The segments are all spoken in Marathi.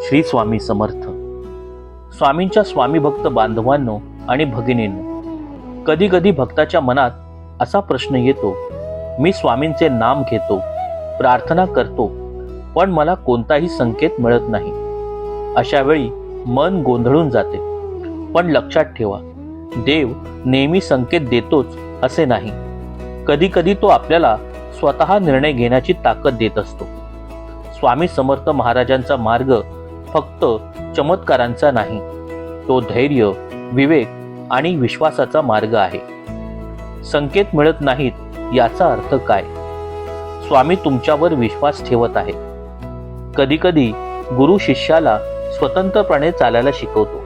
श्री स्वामी समर्थ. स्वामींच्या स्वामी भक्त बांधवांनो आणि भगिनींनो, कधी कधी भक्ताच्या मनात असा प्रश्न येतो, मी स्वामींचे नाम घेतो, प्रार्थना करतो, पण मला कोणताही संकेत मिळत नाही. अशा वेळी मन गोंधळून जाते. पण लक्षात ठेवा, देव नेहमी संकेत देतोच असे नाही. कधी कधी तो आपल्याला स्वतः निर्णय घेण्याची ताकद देत असतो. स्वामी समर्थ महाराजांचा मार्ग फक्त चमत्कारांचा नाही, तो धैर्य, विवेक आणि विश्वासाचा मार्ग आहे. संकेत मिळत नाहीत याचा अर्थ काय? स्वामी तुमच्यावर विश्वास ठेवत आहे. कधी कधी गुरु शिष्याला स्वतंत्रपणे चालायला शिकवतो.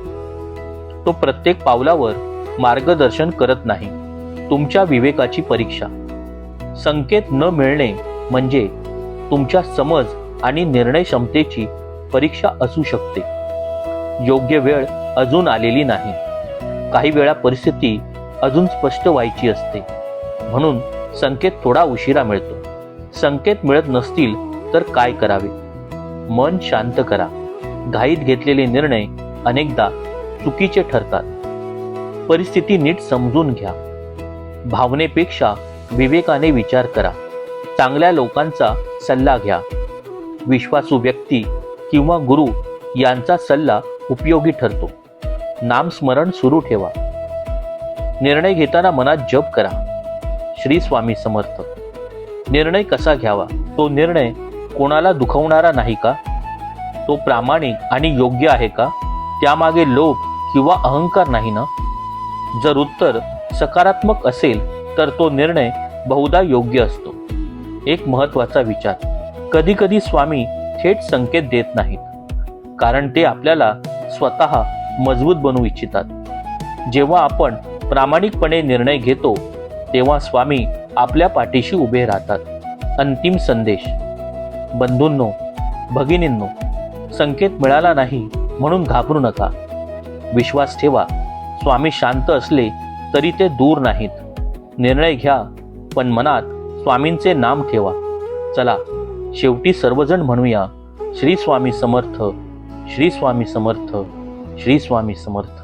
तो प्रत्येक पावलावर मार्गदर्शन करत नाही, तुमच्या विवेकाची परीक्षा. संकेत न मिळणे म्हणजे तुमच्या समज आणि निर्णय क्षमतेची परीक्षा असू शकते. योग्य वेळ अजून आलेली नाही. काही वेळा परिस्थिती अजून स्पष्ट व्हायची असते, म्हणून संकेत थोडा उशिरा मिळतो. संकेत मिळत नसतील तर काय करावे? मन शांत करा. घाईत घेतलेले निर्णय अनेकदा चुकीचे ठरतात. परिस्थिती नीट समजून घ्या. भावनेपेक्षा विवेकाने विचार करा. चांगल्या लोकांचा सल्ला घ्या. विश्वासू व्यक्ती किंवा गुरु यांचा सल्ला उपयोगी ठरतो. नामस्मरण सुरू ठेवा. निर्णय घेताना मनात जप करा, श्री स्वामी समर्थ. निर्णय कसा घ्यावा? तो निर्णय कोणाला दुखवणारा नाही का? तो प्रामाणिक आणि योग्य आहे का? त्यामागे लोभ किंवा अहंकार नाही ना? जर उत्तर सकारात्मक असेल तर तो निर्णय बहुधा योग्य असतो. एक महत्त्वाचा विचार, कधी कधी स्वामी थेट संकेत देत नाहीत, कारण ते आपल्याला स्वतः मजबूत बनवू इच्छितात. जेव्हा आपण प्रामाणिकपणे निर्णय घेतो तेव्हा स्वामी आपल्या पाठीशी उभे राहतात. अंतिम संदेश, बंधूंनो, भगिनींनो, संकेत मिळाला नाही म्हणून घाबरू नका. विश्वास ठेवा. स्वामी शांत असले तरी ते दूर नाहीत. निर्णय घ्या, पण मनात स्वामींचे नाम ठेवा. चला, शेवटी सर्वजण म्हणूया, श्री स्वामी समर्थ, श्री स्वामी समर्थ, श्री स्वामी समर्थ.